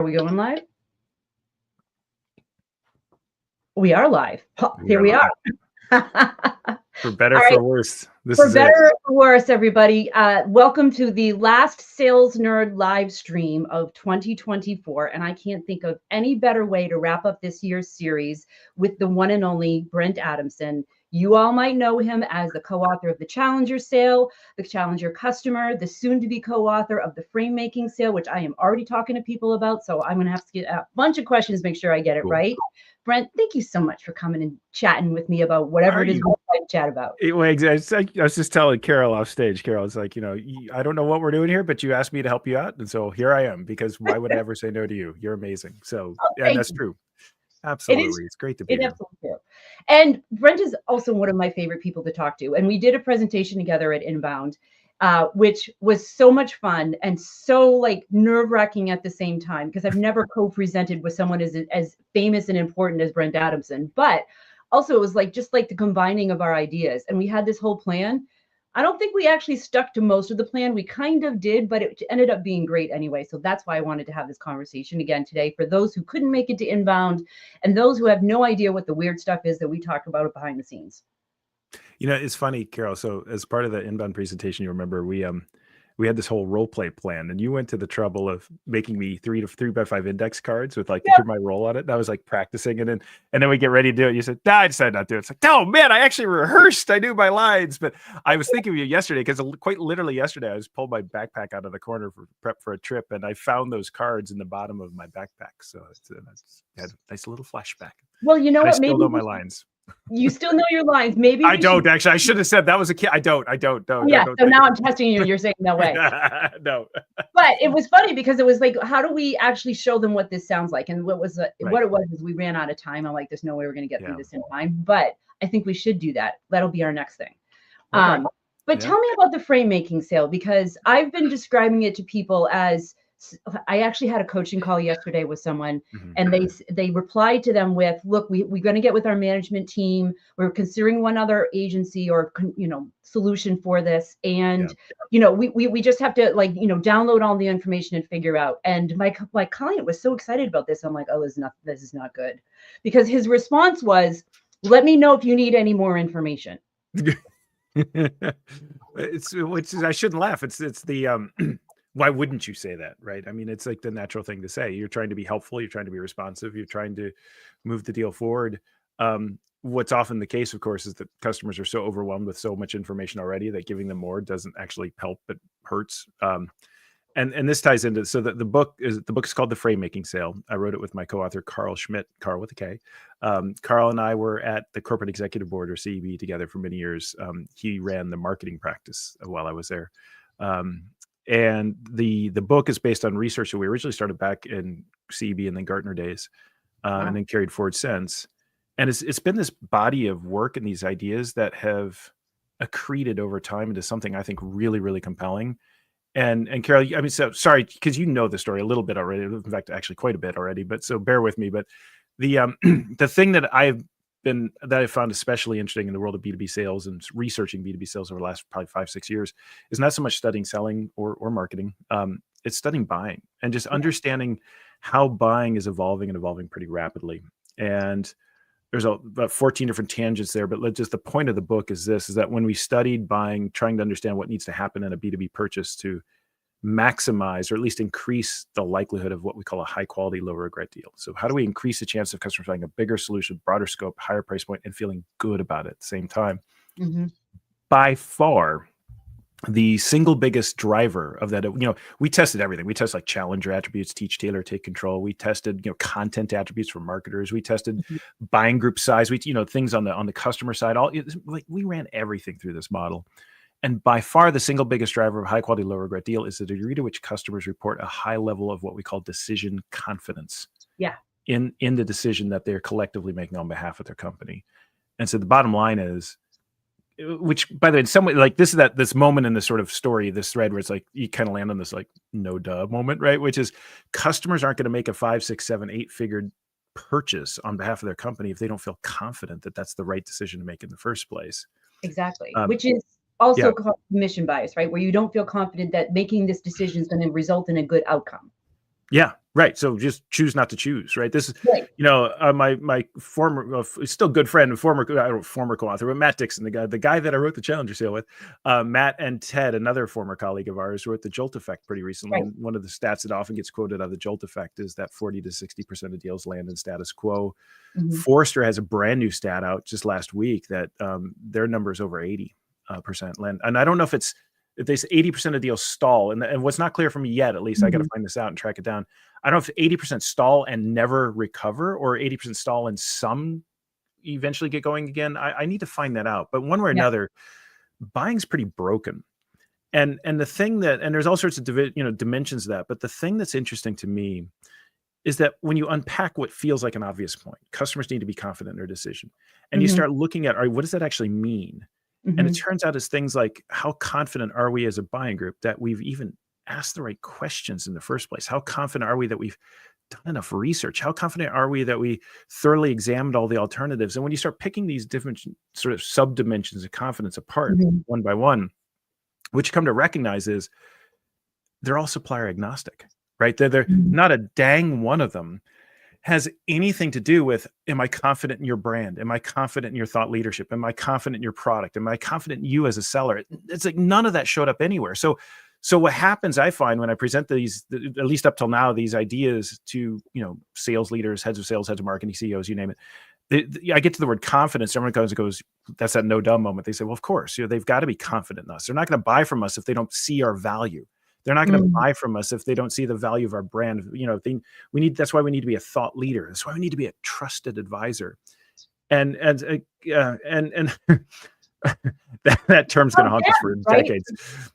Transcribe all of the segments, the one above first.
Are we going live? We are live. Here we are. For better, for worse. For better or for worse, everybody. Welcome to the last Sales Nerd live stream of 2024. And I can't think of any better way to wrap up this year's series with the one and only Brent Adamson. You all might know him as the co-author of the Challenger Sale, the Challenger Customer, the soon-to-be co-author of the Frame Making Sale, which I am already talking to people about. So I'm going to have to get a bunch of questions, make sure I get it right. Brent, thank you so much for coming and chatting with me about whatever it is we're going to chat about. I was just telling Carole off stage. Carole, it's like, I don't know what we're doing here, but you asked me to help you out. And so here I am, because why would I ever say no to you? You're amazing. So yeah, that's true. Absolutely. It's great to be here. Absolutely. And Brent is also one of my favorite people to talk to. And we did a presentation together at Inbound, which was so much fun and so nerve-wracking at the same time, because I've never co-presented with someone as famous and important as Brent Adamson. But also it was just the combining of our ideas. And we had this whole plan. I don't think we actually stuck to most of the plan. We kind of did, but it ended up being great anyway. So that's why I wanted to have this conversation again today for those who couldn't make it to Inbound and those who have no idea what the weird stuff is that we talk about behind the scenes. It's funny, Carole. So as part of the Inbound presentation, you remember we had this whole role play plan, and you went to the trouble of making me 3x5 index cards with here's my role on it. And I was practicing, and then we get ready to do it. You said, "Nah, I decided not to do it." It's like, "No, man, I actually rehearsed. I knew my lines." But I was thinking of you yesterday, because quite literally yesterday, I was pulled my backpack out of the corner for prep for a trip, and I found those cards in the bottom of my backpack. So I had a nice little flashback. Well, you know what? I still know my lines. You still know your lines. Maybe I don't actually. I should have said that was a kid. I don't. Yeah. So now I'm testing you. You're saying no way. No. But it was funny because it was how do we actually show them what this sounds like? And what it was is we ran out of time. I'm like, there's no way we're going to get through this in time. But I think we should do that. That'll be our next thing. Okay. But tell me about the frame making sale, because I've been describing it to people as, I actually had a coaching call yesterday with someone, and they replied to them with, look, we're going to get with our management team. We're considering one other agency or, solution for this. And, we just have to download all the information and figure out. And my client was so excited about this. I'm like, oh, this is not good, because his response was, let me know if you need any more information. I shouldn't laugh. It's the, why wouldn't you say that, right? I mean, it's the natural thing to say. You're trying to be helpful. You're trying to be responsive. You're trying to move the deal forward. What's often the case, of course, is that customers are so overwhelmed with so much information already that giving them more doesn't actually help, but hurts. And this ties into, so the book is called The Frame Making Sale. I wrote it with my co-author, Carole Schmidt, Carole with a K. Carole and I were at the Corporate Executive Board, or CEB, together for many years. He ran the marketing practice while I was there. And the book is based on research that we originally started back in CEB and then Gartner days, and then carried forward since. And it's been this body of work and these ideas that have accreted over time into something I think really, really compelling. And Carole, I mean, so sorry, because you know the story a little bit already. In fact, actually quite a bit already. But so bear with me. But the the thing that I found especially interesting in the world of B2B sales and researching B2B sales over the last probably 5-6 years is not so much studying selling or marketing. It's studying buying and just understanding how buying is evolving and evolving pretty rapidly. And there's about 14 different tangents there, but the point of the book is that when we studied buying, trying to understand what needs to happen in a B2B purchase to maximize or at least increase the likelihood of what we call a high quality, low regret deal. So how do we increase the chance of customers buying a bigger solution, broader scope, higher price point, and feeling good about it at the same time? By far, the single biggest driver of that, we tested everything. We tested Challenger attributes, teach, tailor, take control. We tested, content attributes for marketers. We tested buying group size. We, things on the customer side. We ran everything through this model. And by far, the single biggest driver of high quality, low regret deal is the degree to which customers report a high level of what we call decision confidence. In the decision that they're collectively making on behalf of their company. And so the bottom line is, which, by the way, in some way, this is this moment in this sort of story, this thread where it's you kind of land on this no duh moment, right? Which is customers aren't going to make a 5, 6, 7, 8-figure purchase on behalf of their company if they don't feel confident that that's the right decision to make in the first place. Exactly. Which is also called commission bias, right? Where you don't feel confident that making this decision is going to result in a good outcome. Yeah, right. So just choose not to choose, right? This is, Right. my former, still good friend and former co-author, but Matt Dixon, the guy that I wrote the Challenger Sale with, Matt and Ted, another former colleague of ours, wrote the Jolt Effect pretty recently. Right. And one of the stats that often gets quoted on the Jolt Effect is that 40 to 60% of deals land in status quo. Forrester has a brand new stat out just last week that their number is over 80% land. And I don't know if they say 80% of deals stall, and what's not clear for me yet, at least I got to find this out and track it down. I don't know if 80% stall and never recover, or 80% stall and some eventually get going again. I need to find that out. But one way or another, buying's pretty broken. And the thing and there's all sorts of dimensions of that. But the thing that's interesting to me is that when you unpack what feels like an obvious point, customers need to be confident in their decision, and you start looking at, all right, what does that actually mean? And it turns out it's things like, how confident are we as a buying group that we've even asked the right questions in the first place? How confident are we that we've done enough research? How confident are we that we thoroughly examined all the alternatives? And when you start picking these different sort of sub-dimensions of confidence apart one by one, what you come to recognize is they're all supplier agnostic, right? They're not a dang one of them has anything to do with, am I confident in your brand? Am I confident in your thought leadership? Am I confident in your product? Am I confident in you as a seller? It's like none of that showed up anywhere. So what happens, I find, when I present these, at least up till now, these ideas to, sales leaders, heads of sales, heads of marketing, CEOs, you name it, I get to the word confidence. Everyone goes, that's that no dumb moment. They say, well, of course, they've got to be confident in us. They're not going to buy from us if they don't see our value. They're not going to buy from us if they don't see the value of our brand. That's why we need to be a thought leader. That's why we need to be a trusted advisor. And that term's going to haunt us for decades.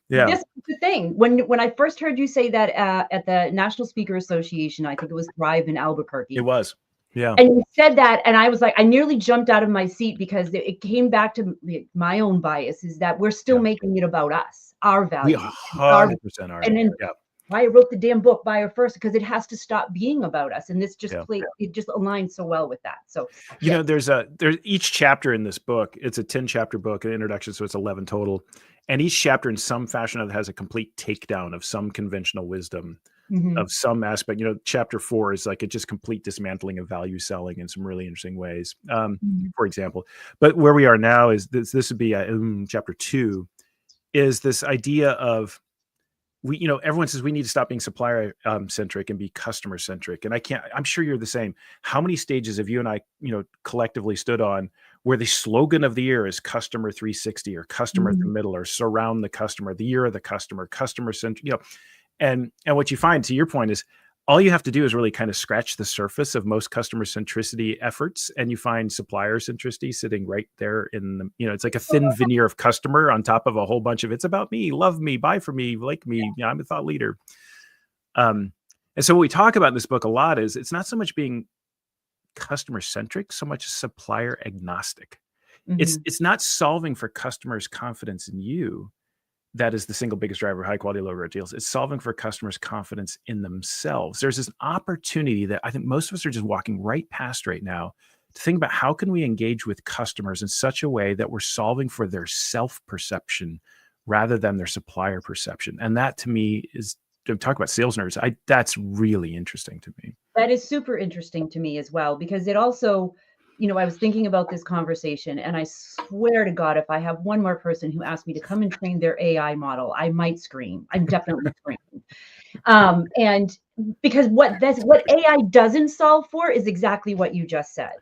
Yeah. This is the thing. When I first heard you say that at the National Speaker Association, I think it was Thrive in Albuquerque. It was. Yeah. And you said that, and I was like, I nearly jumped out of my seat, because it came back to my own bias, is that we're still making it about us, our value. We 100% are. And then why I wrote the damn book, Buyer First, because it has to stop being about us. And this just it just aligns so well with that. So there's each chapter in this book, it's a 10-chapter book, an introduction, so it's 11 total. And each chapter in some fashion has a complete takedown of some conventional wisdom. Of some aspect. Chapter 4 is like a just complete dismantling of value selling in some really interesting ways, for example. But where we are now is this would be chapter 2, is this idea of everyone says we need to stop being supplier centric and be customer centric. And I'm sure you're the same. How many stages have you and I, collectively stood on where the slogan of the year is customer 360 or customer at the middle, or surround the customer, the year of the customer centric, And what you find, to your point, is all you have to do is really kind of scratch the surface of most customer centricity efforts, and you find supplier centricity sitting right there in the, it's like a thin veneer of customer on top of a whole bunch of, it's about me, love me, buy from me, like me, I'm a thought leader. And so what we talk about in this book a lot is it's not so much being customer centric, so much supplier agnostic. It's not solving for customers' confidence in you. That is the single biggest driver of high quality, low rate deals. It's solving for customers' confidence in themselves. There's this opportunity that I think most of us are just walking right past right now, to think about how can we engage with customers in such a way that we're solving for their self-perception rather than their supplier perception. And that, to me, is, talk about sales nerds, that's really interesting to me. That is super interesting to me as well, because it also, I was thinking about this conversation, and I swear to God, if I have one more person who asked me to come and train their AI model, I might scream. I'm definitely screaming. And because what AI doesn't solve for is exactly what you just said,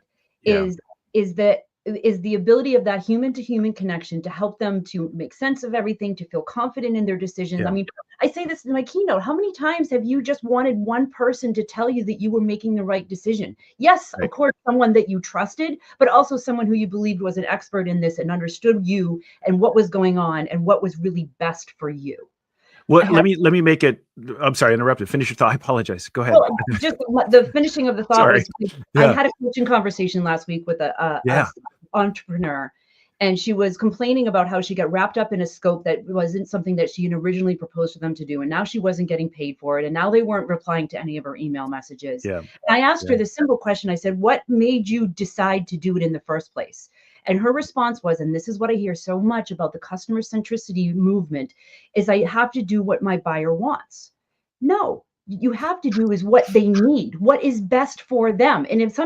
is the ability of that human to human connection to help them to make sense of everything, to feel confident in their decisions. I mean, I say this in my keynote. How many times have you just wanted one person to tell you that you were making the right decision? Yes, of course, someone that you trusted, but also someone who you believed was an expert in this and understood you and what was going on and what was really best for you. Well, let me make it. I'm sorry, I interrupted. Finish your thought. I apologize. Go ahead. Well, just the finishing of the thought was, I had a coaching conversation last week with a entrepreneur, and she was complaining about how she got wrapped up in a scope that wasn't something that she had originally proposed for them to do, and now she wasn't getting paid for it, and now they weren't replying to any of her email messages. And I asked her the simple question. I said, what made you decide to do it in the first place? And her response was, and this is what I hear so much about the customer centricity movement, is I have to do what my buyer wants. No, you have to do is what they need, what is best for them. And if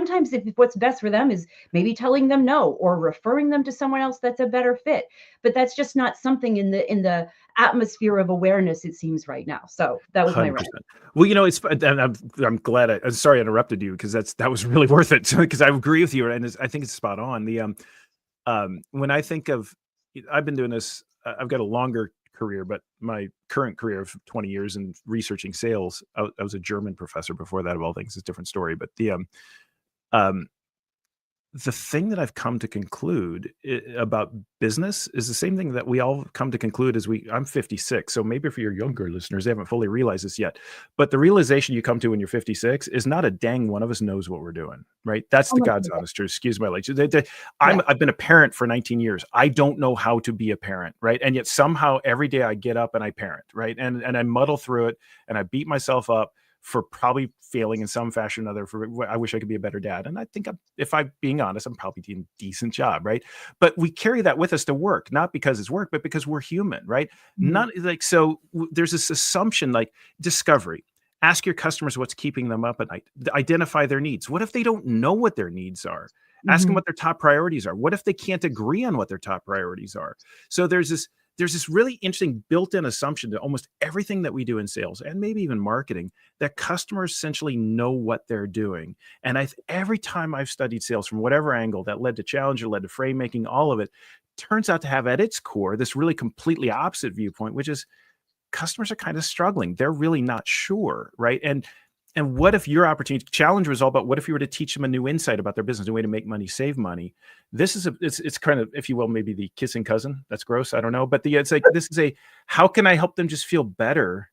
what's best for them is maybe telling them no or referring them to someone else that's a better fit, but that's just not something in the atmosphere of awareness, it seems right now. So that was my rant. 100%. Well, it's, and I'm glad. I'm sorry I interrupted you, because that was really worth it, because I agree with you, and I think it's spot on. When I think of, I've been doing this, I've got a longer career, but my current career of 20 years in researching sales, I was a German professor before that, of all things. It's a different story. But the thing that I've come to conclude about business is the same thing that we all come to conclude as I'm 56. So maybe for your younger listeners, they haven't fully realized this yet. But the realization you come to when you're 56 is not a dang one of us knows what we're doing, right? That's the God's honest truth. Excuse my language. I've been a parent for 19 years. I don't know how to be a parent, right? And yet somehow every day I get up and I parent, right? And I muddle through it, and I beat myself up for probably failing in some fashion or another. I wish I could be a better dad. And I think if I'm being honest, I'm probably doing a decent job, right? But we carry that with us to work, not because it's work, but because we're human, right? Not like, so there's this assumption, like discovery. Ask your customers what's keeping them up at night. Identify their needs. What if they don't know what their needs are? Ask them what their top priorities are. What if they can't agree on what their top priorities are? So there's this really interesting built-in assumption to almost everything that we do in sales, and maybe even marketing, that customers essentially know what they're doing. And every time I've studied sales from whatever angle, that led to Challenger, led to frame making, all of it turns out to have at its core this really completely opposite viewpoint, which is customers are kind of struggling. They're really not sure, right? And what if your opportunity, Challenger is all about, what if you were to teach them a new insight about their business, a way to make money, save money? This is it's kind of, if you will, maybe the kissing cousin. That's gross. I don't know. But it's like, this is how can I help them just feel better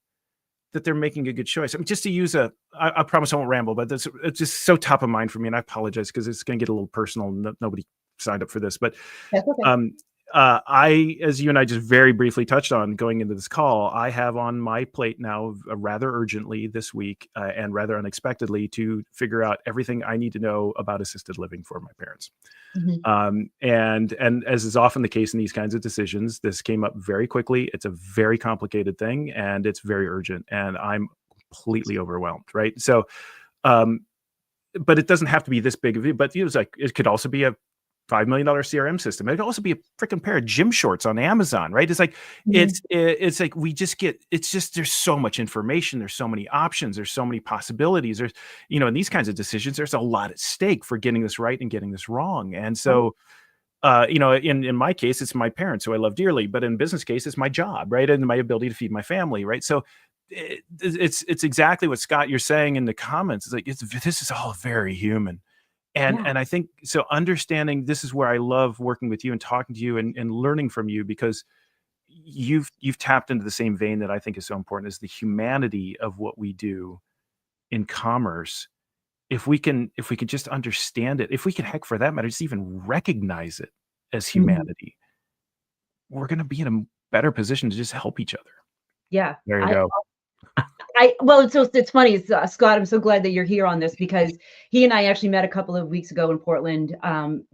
that they're making a good choice? I mean, just to use I promise I won't ramble, but it's just so top of mind for me. And I apologize because it's going to get a little personal. Nobody signed up for this, but that's okay. as you and I just very briefly touched on going into this call, I have on my plate now, rather urgently this week and rather unexpectedly, to figure out everything I need to know about assisted living for my parents. And as is often the case in these kinds of decisions, this came up very quickly. It's a very complicated thing, and it's very urgent, and I'm completely overwhelmed, right? So, but it doesn't have to be this big of it. But it could also be a $5 million CRM system. It could also be a freaking pair of gym shorts on Amazon, right? It's like, it's like, there's so much information. There's so many options. There's so many possibilities. There's, in these kinds of decisions, there's a lot at stake for getting this right and getting this wrong. And so, in my case, it's my parents who I love dearly, but in business case, it's my job, right? And my ability to feed my family, right? So it's exactly what, Scott, you're saying in the comments. It's like, this is all very human. And I think, so understanding, this is where I love working with you and talking to you and learning from you, because you've tapped into the same vein that I think is so important, is the humanity of what we do in commerce. If we can just understand it, if we can, heck, for that matter, just even recognize it as humanity, we're going to be in a better position to just help each other. Yeah. There you go. Well, it's funny, Scott, I'm so glad that you're here on this, because he and I actually met a couple of weeks ago in Portland.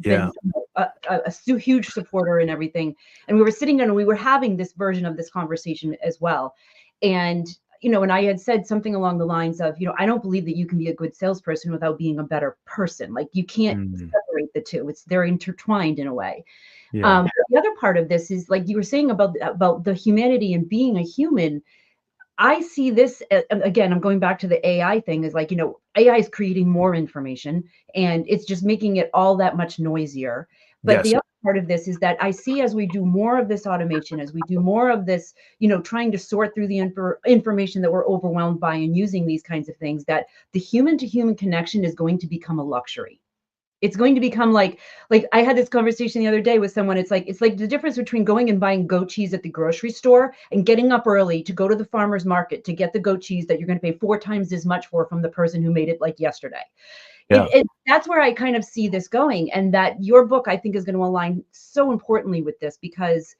Been a huge supporter and everything. And we were sitting down and we were having this version of this conversation as well. And, and I had said something along the lines of, I don't believe that you can be a good salesperson without being a better person. Like, you can't separate the two. They're intertwined in a way. The other part of this is, like you were saying about the humanity and being a human. I see this, again, I'm going back to the AI thing, is like, AI is creating more information and it's just making it all that much noisier. But the other part of this is that I see, as we do more of this automation, as we do more of this, trying to sort through the information that we're overwhelmed by and using these kinds of things, that the human to human connection is going to become a luxury. It's going to become like I had this conversation the other day with someone. It's like the difference between going and buying goat cheese at the grocery store and getting up early to go to the farmer's market to get the goat cheese that you're going to pay 4 times as much for from the person who made it like yesterday. That's where I kind of see this going. And that your book, I think, is going to align so importantly with this, because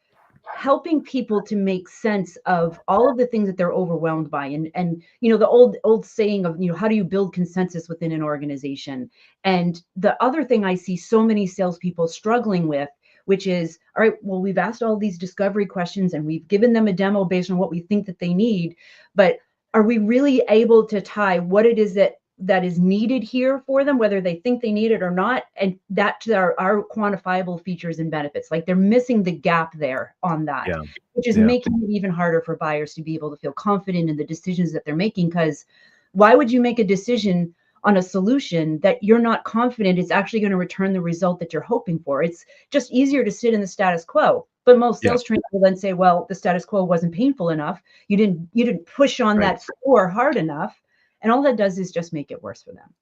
helping people to make sense of all of the things that they're overwhelmed by, and the old saying of, how do you build consensus within an organization? And the other thing I see so many salespeople struggling with, which is, all right, well, we've asked all these discovery questions and we've given them a demo based on what we think that they need, but are we really able to tie what it is that is needed here for them, whether they think they need it or not, and that to our quantifiable features and benefits? Like they're missing the gap there on that, which is making it even harder for buyers to be able to feel confident in the decisions that they're making. Because why would you make a decision on a solution that you're not confident is actually going to return the result that you're hoping for? It's just easier to sit in the status quo. But most sales trainers will then say, well, the status quo wasn't painful enough. You didn't push on that score hard enough. And all that does is just make it worse for them.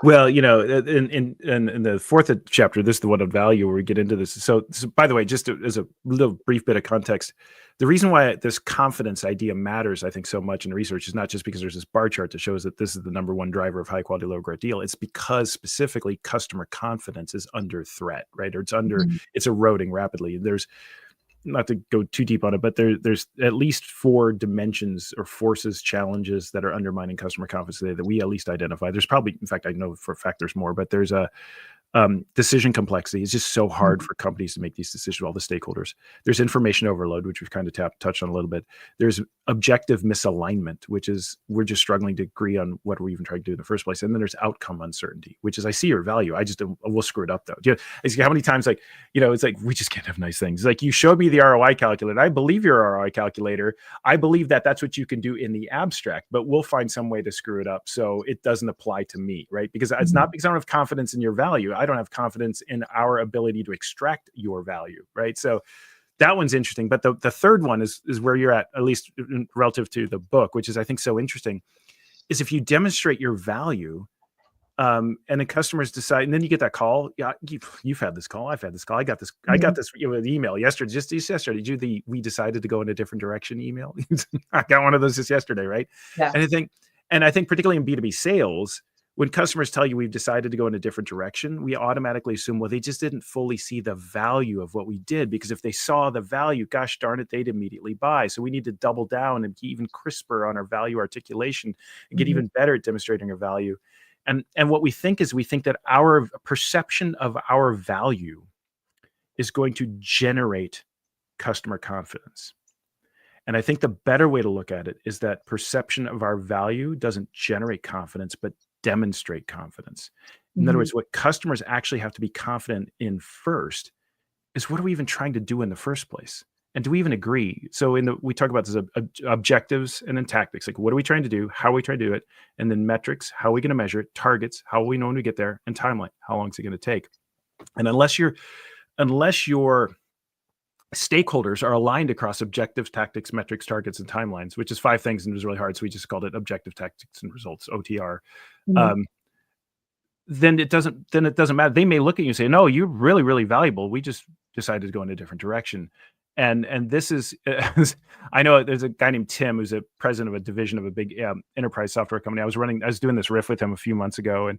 Well, you know, in the fourth chapter, this is the one of value where we get into this. So by the way, just as a little brief bit of context, the reason why this confidence idea matters, I think, so much in research is not just because there's this bar chart that shows that this is the #1 driver of high quality, low growth deal. It's because specifically customer confidence is under threat, right? Or it's eroding rapidly. There's, not to go too deep on it, but there's at least 4 dimensions or forces, challenges that are undermining customer confidence today that we at least identify. There's probably, in fact, I know for a fact there's more, but there's a decision complexity. It's just so hard for companies to make these decisions, all the stakeholders. There's information overload, which we've kind of touched on a little bit. There's objective misalignment, which is we're just struggling to agree on what we're even trying to do in the first place. And then there's outcome uncertainty, which is I see your value. I just will screw it up though. Do you know how many times, like, you know, it's like, we just can't have nice things. It's like, you showed me the ROI calculator. I believe your ROI calculator. I believe that that's what you can do in the abstract, but we'll find some way to screw it up so it doesn't apply to me, right? Because it's not because I don't have confidence in your value. I don't have confidence in our ability to extract your value, right? So that one's interesting. But the third one is where you're at least relative to the book, which is, I think, so interesting, is if you demonstrate your value, and the customers decide, and then you get that call. Yeah, you've had this call. I've had this call. I got this. I got this email yesterday. Just yesterday, did you we decided to go in a different direction email? I got one of those just yesterday, right? Yeah. And I think particularly in B2B sales, when customers tell you we've decided to go in a different direction, we automatically assume, well, they just didn't fully see the value of what we did, because if they saw the value, gosh darn it, they'd immediately buy. So we need to double down and be even crisper on our value articulation and get even better at demonstrating our value. And what we think that our perception of our value is going to generate customer confidence. And I think the better way to look at it is that perception of our value doesn't generate confidence, but demonstrate confidence. In other words, what customers actually have to be confident in first is, what are we even trying to do in the first place? And do we even agree? So we talk about this objectives and then tactics. Like, what are we trying to do? How are we trying to do it? And then metrics, how are we going to measure it? Targets, how will we know when we get there? And timeline, how long is it going to take? And unless your stakeholders are aligned across objectives, tactics, metrics, targets, and timelines, which is 5 things, and it was really hard, so we just called it objective, tactics, and results, OTR. Then it doesn't matter. They may look at you and say, no, you're really, really valuable. We just decided to go in a different direction. And this is, I know there's a guy named Tim who's a president of a division of a big enterprise software company. I was doing this riff with him a few months ago, and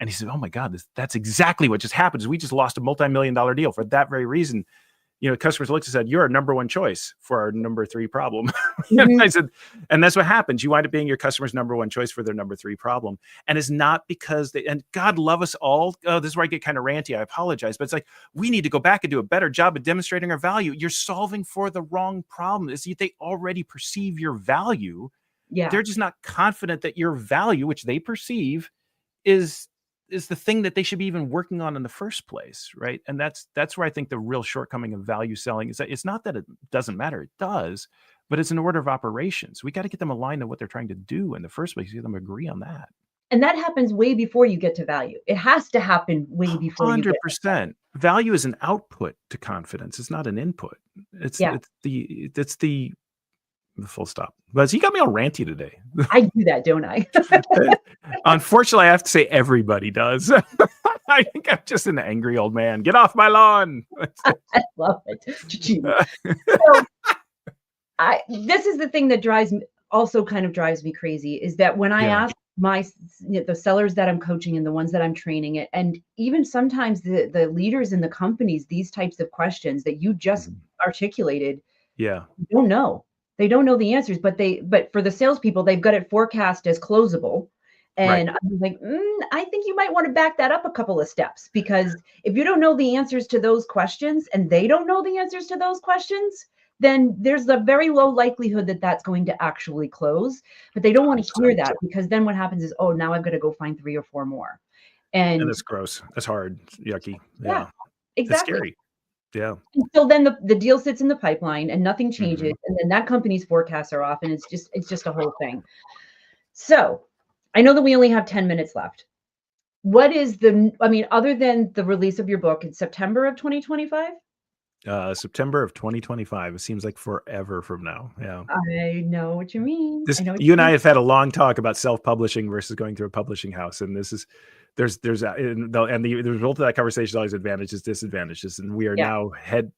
he said, oh my God, that's exactly what just happened. Is we just lost a multi-million-dollar deal for that very reason. You know, customers looked and said, you're our #1 choice for our #3 problem. And I said, and that's what happens. You wind up being your customer's #1 choice for their #3 problem. And it's not because and God love us all. Oh, this is where I get kind of ranty. I apologize. But it's like, we need to go back and do a better job of demonstrating our value. You're solving for the wrong problem. It's, they already perceive your value. Yeah. They're just not confident that your value, which they perceive, is the thing that they should be even working on in the first place, right? And that's where I think the real shortcoming of value selling is that it's not that it doesn't matter, it does, but it's an order of operations. We got to get them aligned to what they're trying to do in the first place, get them to agree on that. And that happens way before you get to value. It has to happen way before 100%. You get value is an output to confidence. It's not an input. It's the full stop. But you got me all ranty today. I do that, don't I? Unfortunately, I have to say everybody does. I think I'm just an angry old man. Get off my lawn. I love it. This is the thing that drives me crazy, is that when I ask the sellers that I'm coaching and the ones that I'm training, and even sometimes the leaders in the companies, these types of questions that you just articulated, don't know. They don't know the answers, but for the salespeople, they've got it forecast as closable. And I'm like, I think you might want to back that up a couple of steps, because if you don't know the answers to those questions and they don't know the answers to those questions, then there's a very low likelihood that that's going to actually close. But they don't want to hear that, because then what happens is, oh, now I've got to go find 3 or 4 more. And it's gross. That's hard. It's yucky. Yeah. Exactly. It's scary. Yeah. And so then the deal sits in the pipeline and nothing changes. And then that company's forecasts are off, and it's just a whole thing. So I know that we only have 10 minutes left. What is other than the release of your book in September of 2025? September of 2025. It seems like forever from now. Yeah. I know what you mean. You and I have had a long talk about self-publishing versus going through a publishing house. And this is, the result of that conversation is always advantages, disadvantages. And we are now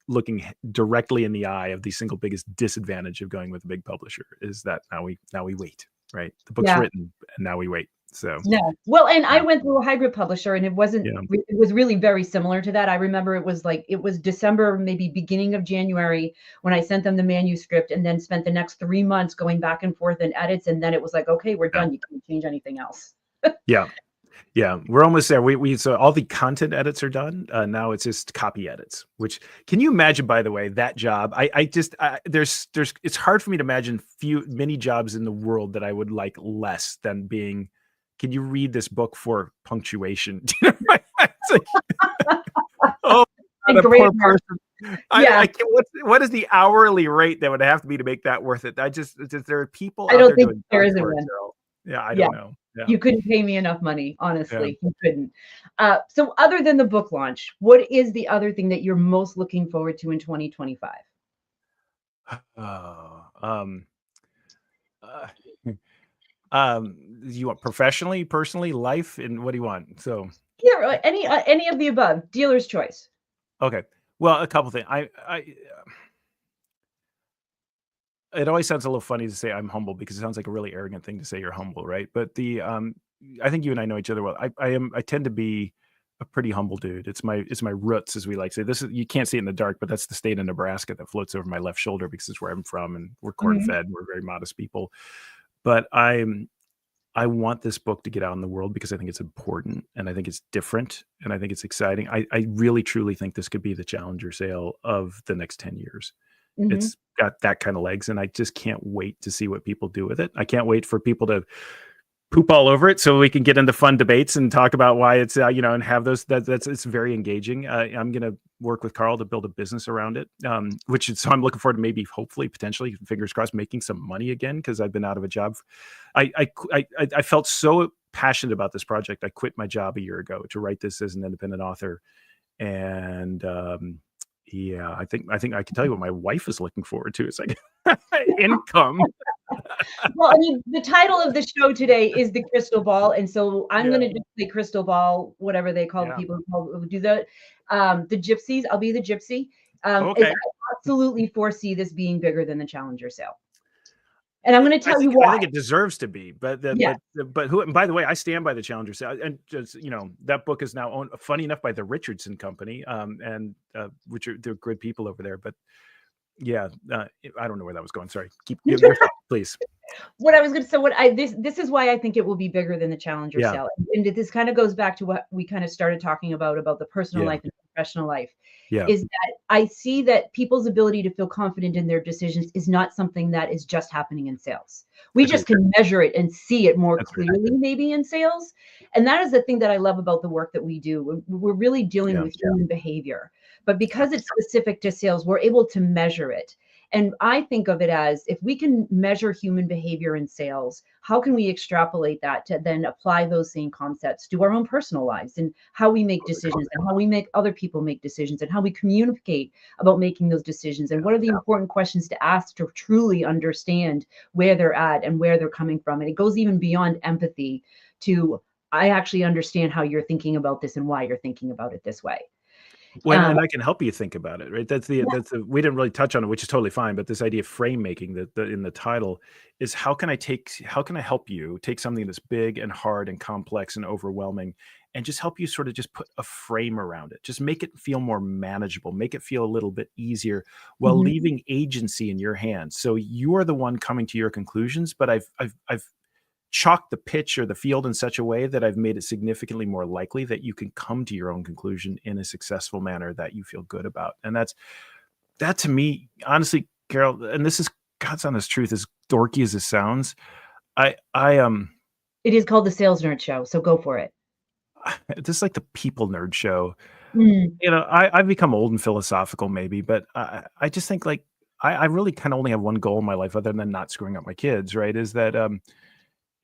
looking directly in the eye of the single biggest disadvantage of going with a big publisher, is that now we wait, right? The book's written and now we wait. So well, and I went through a hybrid publisher, and it wasn't it was really very similar to that. I remember it was December, maybe beginning of January, when I sent them the manuscript, and then spent the next 3 months going back and forth in edits, and then it was like, okay, we're done, you can't change anything else. Yeah, we're almost there. So all the content edits are done. Now it's just copy edits, which, can you imagine, by the way, that job? It's hard for me to imagine many jobs in the world that I would like less than being, can you read this book for punctuation? Oh, the poor person. I can't, what is the hourly rate that would have to be to make that worth it? There are people out there doing there isn't one. Yeah, I don't know. Yeah. You couldn't pay me enough money, honestly. You couldn't. So other than the book launch, what is the other thing that you're most looking forward to in 2025? You want professionally, personally, life, and what do you want? So any of the above. Dealer's choice. Okay. Well, a couple things. It always sounds a little funny to say I'm humble, because it sounds like a really arrogant thing to say you're humble, right? But I think you and I know each other well. I tend to be a pretty humble dude. It's my roots, as we like to say. You can't see it in the dark, but that's the state of Nebraska that floats over my left shoulder, because it's where I'm from, and we're corn fed. We're very modest people. But I want this book to get out in the world, because I think it's important, and I think it's different, and I think it's exciting. I really, truly think this could be the challenger sale of the next 10 years. It's got that kind of legs, and I just can't wait to see what people do with it. I can't wait for people to poop all over it, so we can get into fun debates and talk about why it's and have those. It's very engaging. I'm going to work with Carole to build a business around it, so I'm looking forward to maybe, hopefully, potentially, fingers crossed, making some money again, because I've been out of a job. I felt so passionate about this project. I quit my job a year ago to write this as an independent author, and I think I can tell you what my wife is looking forward to. It's like income. Well, I mean, the title of the show today is The Crystal Ball, and so I'm going to just say crystal ball, whatever they call the people who do the gypsies. I'll be the gypsy. Okay. I absolutely foresee this being bigger than the challenger sale. And I'm going to tell you why. I think it deserves to be, but who? And by the way, I stand by the challenger sale, and just that book is now owned, funny enough, by the Richardson Company, which they're good people over there. But I don't know where that was going. Sorry, keep your thought, please. What I was going to say, this is why I think it will be bigger than the challenger sale, and this kind of goes back to what we kind of started talking about the personal life and professional life. Is that I see that people's ability to feel confident in their decisions is not something that is just happening in sales. We just can measure it and see it more clearly, maybe in sales. And that is the thing that I love about the work that we do. We're really dealing with human behavior, but because it's specific to sales, we're able to measure it. And I think of it as, if we can measure human behavior in sales, how can we extrapolate that to then apply those same concepts to our own personal lives, and how we make decisions, and how we make other people make decisions, and how we communicate about making those decisions, and what are the important questions to ask to truly understand where they're at and where they're coming from. And it goes even beyond empathy to, I actually understand how you're thinking about this and why you're thinking about it this way. Well, and I can help you think about it, right? That's the we didn't really touch on it, which is totally fine. But this idea of frame making that in the title is, how can I help you take something that's big and hard and complex and overwhelming, and just help you sort of just put a frame around it, just make it feel more manageable, make it feel a little bit easier, while leaving agency in your hands. So you are the one coming to your conclusions, but I've chalk the pitch or the field in such a way that I've made it significantly more likely that you can come to your own conclusion in a successful manner that you feel good about. And that to me, honestly, Carole, and this is God's honest truth, as dorky as it sounds, It is called the Sales Nerd Show, so go for it. this is like the people nerd show. Mm. You know, I've become old and philosophical maybe, but I just think like I really kind of only have one goal in my life other than not screwing up my kids, right? Is that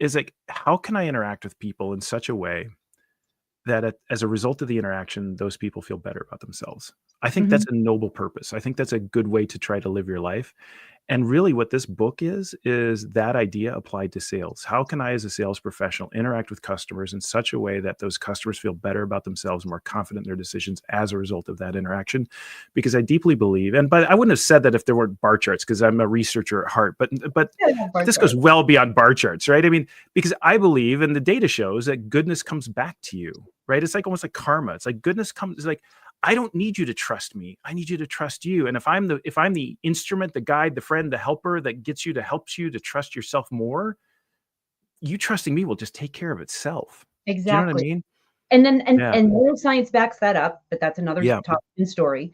is like, how can I interact with people in such a way that as a result of the interaction, those people feel better about themselves? I think that's a noble purpose. I think that's a good way to try to live your life. And really what this book is that idea applied to sales. How can I, as a sales professional, interact with customers in such a way that those customers feel better about themselves, more confident in their decisions as a result of that interaction? Because I deeply believe, but I wouldn't have said that if there weren't bar charts, because I'm a researcher at heart, but this goes well beyond bar charts, right? I mean, because I believe, and the data shows, that goodness comes back to you, right? It's like almost like karma. It's like goodness comes, it's like, I don't need you to trust me. I need you to trust you. And if I'm the instrument, the guide, the friend, the helper that helps you to trust yourself more, you trusting me will just take care of itself. Exactly. Do you know what I mean? And then, and neuroscience backs that up, but that's another topic and story.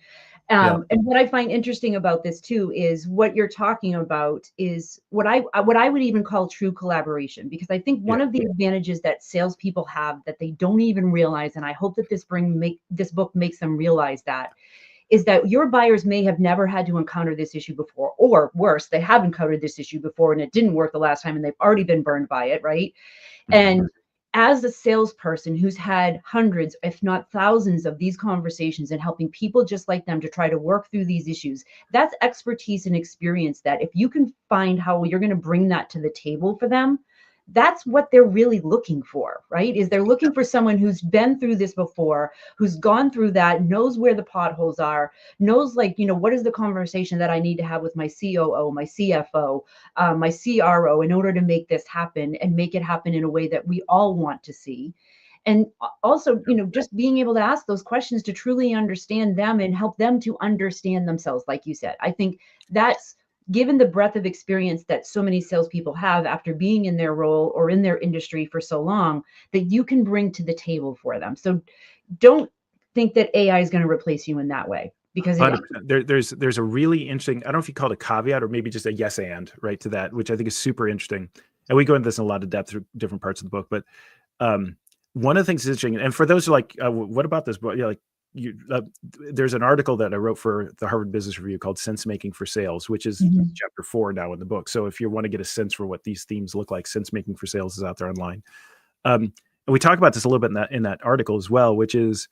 And what I find interesting about this too is what you're talking about is what I would even call true collaboration, because I think one of the advantages that salespeople have that they don't even realize, and I hope that this book makes them realize that, is that your buyers may have never had to encounter this issue before, or worse, they have encountered this issue before and it didn't work the last time and they've already been burned by it, right? And as a salesperson who's had hundreds, if not thousands, of these conversations and helping people just like them to try to work through these issues, that's expertise and experience that if you can find how you're going to bring that to the table for them, that's what they're really looking for, right? Is they're looking for someone who's been through this before, who's gone through that, knows where the potholes are, knows, like, you know, what is the conversation that I need to have with my COO, my CFO, my CRO in order to make this happen and make it happen in a way that we all want to see. And also, you know, just being able to ask those questions to truly understand them and help them to understand themselves, like you said. I think that's, given the breadth of experience that so many salespeople have after being in their role or in their industry for so long, that you can bring to the table for them. So don't think that AI is going to replace you in that way, because there's a really interesting, I don't know if you call it a caveat or maybe just a yes and, right, to that, which I think is super interesting. And we go into this in a lot of depth through different parts of the book. But one of the things that's interesting, and for those who are like, what about this book? Yeah, like, there's an article that I wrote for the Harvard Business Review called Sense Making for Sales, which is chapter 4 now in the book. So if you want to get a sense for what these themes look like, Sense Making for Sales is out there online. And we talk about this a little bit in that article as well, which is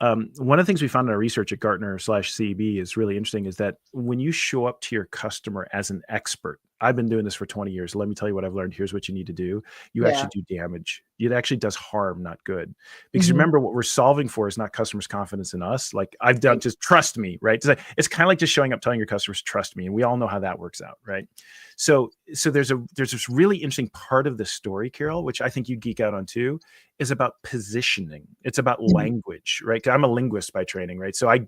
one of the things we found in our research at Gartner/CEB is really interesting, is that when you show up to your customer as an expert, I've been doing this for 20 years. Let me tell you what I've learned. Here's what you need to do. You actually do damage. It actually does harm, not good. Because remember, what we're solving for is not customers' confidence in us. Like, I've done, just trust me, right? It's kind of like just showing up, telling your customers, trust me. And we all know how that works out, right? So there's this really interesting part of the story, Carole, which I think you geek out on too, is about positioning. It's about language, right? I'm a linguist by training, right? So I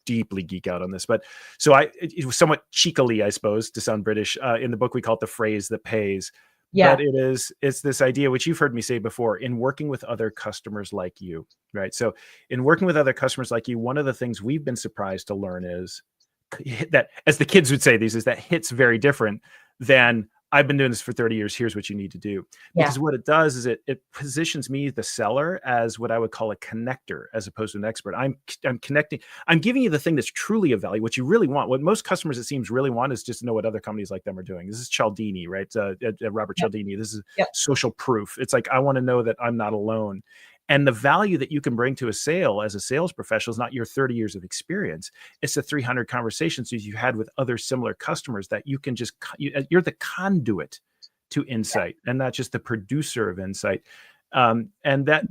deeply geek out on this. But so it was somewhat cheekily, I suppose, to sound British. In the book, we call it the phrase that pays. But it's this idea, which you've heard me say before, in working with other customers like you, right? So in working with other customers like you, one of the things we've been surprised to learn is that, as the kids would say, is that hit's very different than I've been doing this for 30 years. Here's what you need to do. Because what it does is it positions me, the seller, as what I would call a connector, as opposed to an expert. I'm connecting. I'm giving you the thing that's truly of value, what you really want. What most customers, it seems, really want is just to know what other companies like them are doing. This is Cialdini, right? Robert Cialdini. This is social proof. It's like, I want to know that I'm not alone. And the value that you can bring to a sale as a sales professional is not your 30 years of experience. It's the 300 conversations that you had with other similar customers that you can just, you're the conduit to insight and not just the producer of insight. And that's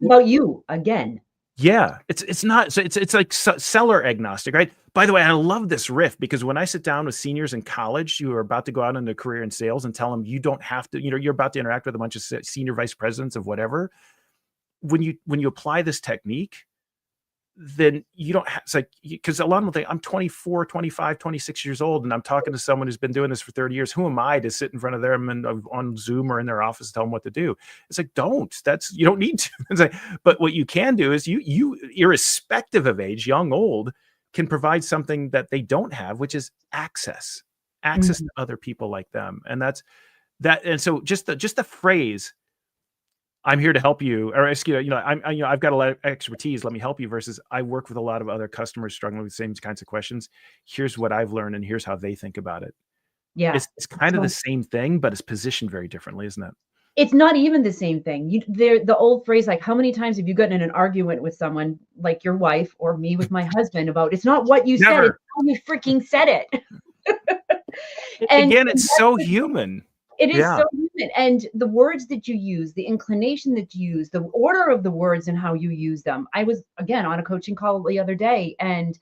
about you again. Yeah, it's not. So it's like seller agnostic, right? By the way, I love this riff, because when I sit down with seniors in college who are about to go out into a career in sales and tell them you don't have to, you're about to interact with a bunch of senior vice presidents of whatever. When you apply this technique, then you don't have, it's like, because a lot of them think I'm 24, 25, 26 years old, and I'm talking to someone who's been doing this for 30 years. Who am I to sit in front of them and on Zoom or in their office and tell them what to do? It's like, you don't need to. It's like, but what you can do is you irrespective of age, young, old, can provide something that they don't have, which is access to other people like them. And that's that. And so just the phrase, I'm here to help you, or excuse, I've got a lot of expertise, let me help you, versus I work with a lot of other customers struggling with the same kinds of questions. Here's what I've learned and here's how they think about it. Yeah. It's kind of the same thing, but it's positioned very differently, isn't it? It's not even the same thing. The old phrase, like, how many times have you gotten in an argument with someone like your wife or me with my husband about, it's not what you said, it's how you freaking said it. And again, it's so human. It is so human. And the words that you use, the inclination that you use, the order of the words and how you use them. I was, again, on a coaching call the other day, and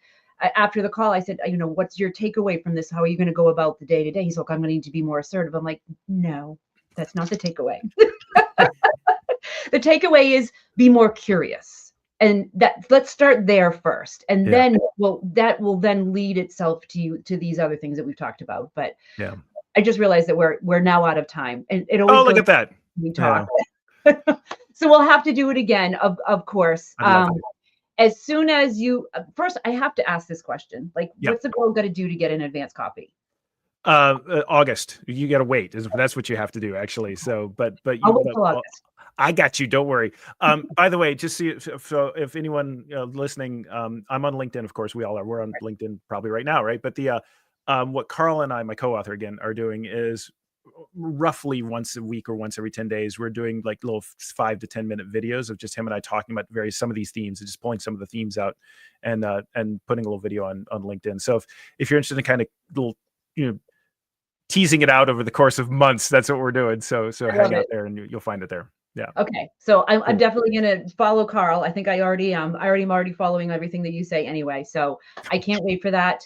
after the call, I said, what's your takeaway from this? How are you going to go about the day to day? He's like, I'm going to need to be more assertive. I'm like, no, that's not the takeaway. The takeaway is be more curious. And let's start there first. And then that will then lead itself to these other things that we've talked about. But I just realized that we're now out of time. And it always look at that. We talk. So we'll have to do it again, of course. As soon as first, I have to ask this question. Like, what's the girl got to do to get an advance copy? August. You got to wait. That's what you have to do, actually. So, but I'll wait till August. I got you. Don't worry. By the way, just so if anyone listening, I'm on LinkedIn. Of course, we all are. We're on LinkedIn probably right now, right? But what Carole and I, my co-author again, are doing is roughly once a week or once every 10 days, we're doing like little 5 to 10 minute videos of just him and I talking about some of these themes and just pulling some of the themes out and putting a little video on LinkedIn. So if you're interested in kind of little, teasing it out over the course of months, that's what we're doing. So hang out there and you'll find it there. Yeah. Okay. So I'm definitely going to follow Carole. I think I already am. I'm already following everything that you say anyway. So I can't wait for that.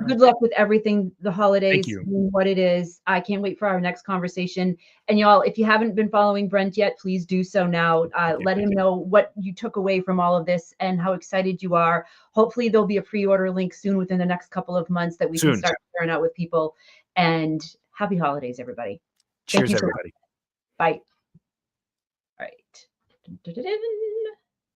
Good luck with everything, the holidays, what it is. I can't wait for our next conversation. And y'all, if you haven't been following Brent yet, please do so now. Let him know what you took away from all of this and how excited you are. Hopefully there'll be a pre-order link soon within the next couple of months that we can start sharing out with people. And happy holidays, everybody. Cheers, everybody. Bye. All right.